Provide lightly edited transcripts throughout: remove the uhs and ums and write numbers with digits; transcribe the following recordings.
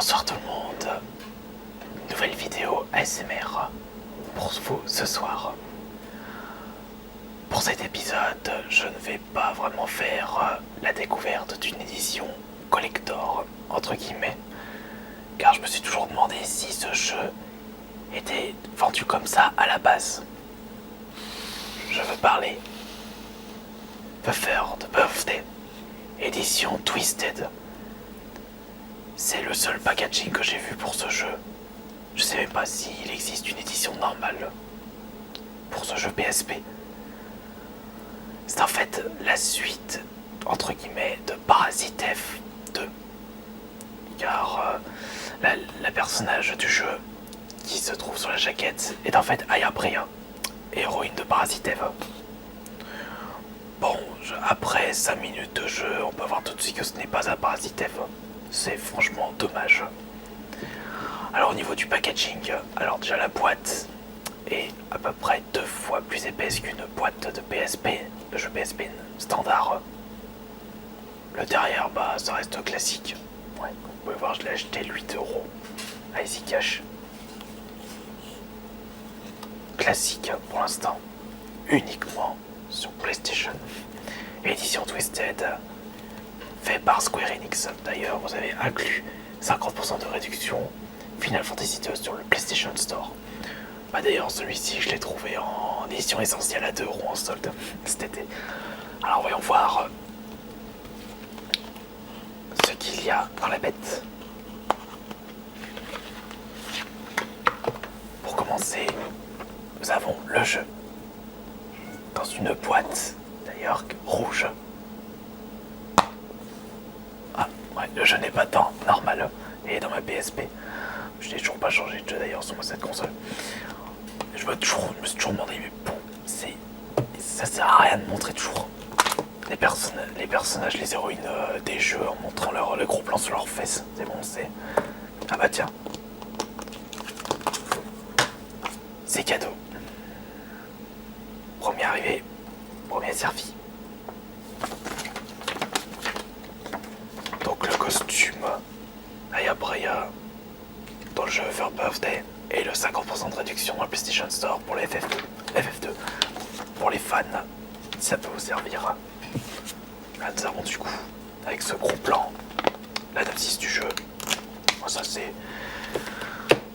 Bonsoir tout le monde, nouvelle vidéo ASMR pour vous ce soir. Pour cet épisode, je ne vais pas vraiment faire la découverte d'une édition collector, entre guillemets, car je me suis toujours demandé si ce jeu était vendu comme ça à la base. Je veux parler The Third Birthday, édition Twisted. C'est le seul packaging que j'ai vu pour ce jeu. Je sais même pas s'il existe une édition normale pour ce jeu PSP. C'est en fait la suite, entre guillemets, de Parasite F2. Car la personnage du jeu qui se trouve sur la jaquette est en fait Aya Brea, héroïne de Parasite F. Bon, après 5 minutes de jeu, on peut voir tout de suite que ce n'est pas un Parasite F. C'est franchement dommage. Alors au niveau du packaging, alors déjà la boîte est à peu près 2 fois plus épaisse qu'une boîte de PSP, de jeu PSP standard. Le derrière, bah ça reste classique. Ouais, comme vous pouvez voir, je l'ai acheté 8 € à Easy Cash. Classique pour l'instant, uniquement sur PlayStation. Édition Twisted, fait par Square Enix. D'ailleurs, vous avez inclus 50% de réduction Final Fantasy 2 sur le PlayStation Store. Bah d'ailleurs, celui-ci, je l'ai trouvé en édition essentielle à 2 € en solde cet été. Alors voyons voir ce qu'il y a dans la bête. Pour commencer, nous avons le jeu dans une boîte, d'ailleurs rouge. Ah, ouais, le jeu n'est pas tant normal. Et dans ma PSP. Je n'ai toujours pas changé de jeu d'ailleurs sur cette console. Je me suis toujours demandé, mais bon, ça sert à rien de montrer toujours les personnages, les héroïnes des jeux en montrant le gros plan sur leurs fesses. C'est bon, c'est... Ah bah tiens. C'est cadeau. Premier arrivé, premier servi. Donc le costume Aya Brea dans le jeu Third Birthday et le 50% de réduction dans le PlayStation Store pour les FF2. Pour les fans, ça peut vous servir. Là nous avons du coup, avec ce gros plan, la notice du jeu. Bon, ça c'est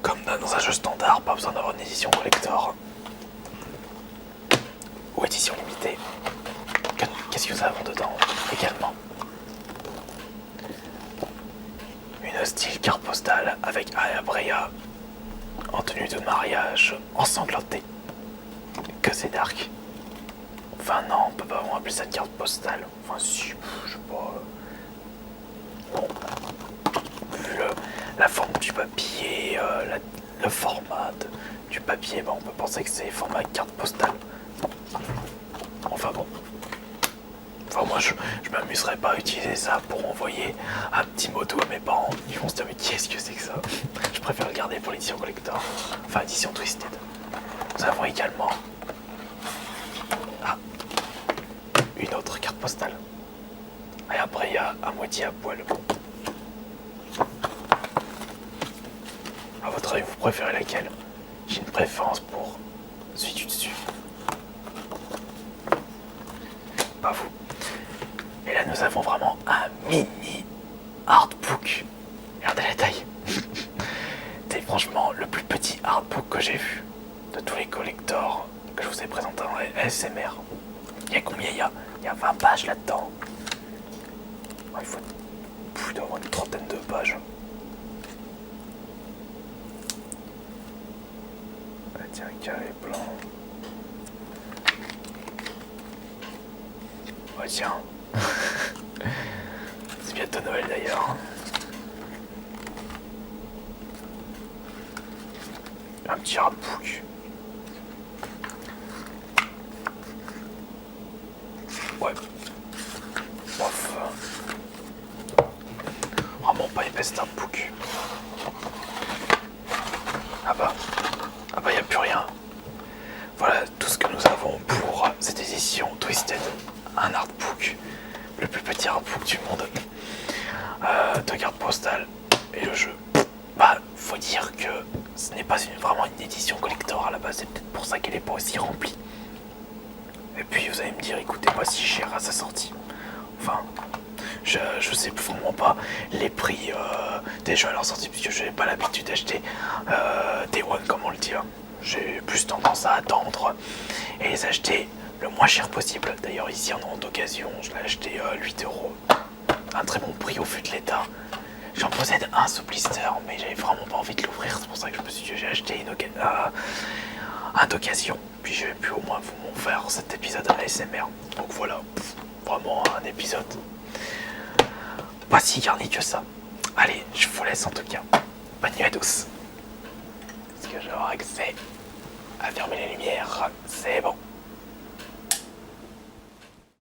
comme dans un jeu standard, pas besoin d'avoir une édition collector ou édition limitée. Qu'est-ce que nous avons dedans également? Une style carte postale avec Aya Brea en tenue de mariage ensanglantée. Que c'est dark. Enfin non, on peut pas vraiment appeler ça une carte postale. Enfin si, je sais pas. Bon, vu la forme du papier, le format du papier, bah, on peut penser que c'est format carte postale. Enfin bon. Enfin moi je m'amuserais pas à utiliser ça pour envoyer un petit moto à mes parents. Ils vont se dire mais qu'est-ce que c'est que ça? Je préfère le garder pour l'édition collector. Enfin édition Twisted. Nous avons également une autre carte postale. Et après il y a à moitié à poil. À votre avis vous préférez laquelle? J'ai une préférence pour celui du dessus. Pas vous. Et là nous avons vraiment un mini artbook. Regardez la taille. C'est franchement le plus petit artbook que j'ai vu de tous les collectors que je vous ai présentés en ASMR. Il y a combien? Il y a 20 pages là-dedans. Il faut avoir une trentaine de pages. Ah, tiens, carré blanc. Oh tiens. C'est bientôt Noël d'ailleurs. Un petit artbook. Ouais. Bof. Vraiment pas épais cet artbook. Ah bah y a plus rien. Voilà tout ce que nous avons pour cette édition Twisted. Un artbook, le plus petit artbook du monde. 2 cartes postales et le jeu. vraiment une édition collector à la base, c'est peut-être pour ça qu'elle est pas aussi remplie. Et puis vous allez me dire, il coûtait pas si cher à sa sortie. Enfin, je sais vraiment pas les prix des jeux à leur sortie, puisque je n'ai pas l'habitude d'acheter Day One, comme on le dit. J'ai plus tendance à attendre et les acheter le moins cher possible. D'ailleurs, ici en vente d'occasion, je l'ai acheté 8€. Un très bon prix au vu de l'état. J'en possède un sous blister, mais j'avais vraiment pas envie de l'ouvrir. C'est pour ça que je me suis dit, j'ai acheté un d'occasion. Puis j'ai pu au moins vous faire cet épisode à l'ASMR. Donc voilà, vraiment un épisode pas si garni que ça. Allez, je vous laisse en tout cas. Bonne nuit à tous. Est-ce que je vais avoir accès à fermer les lumières? C'est bon.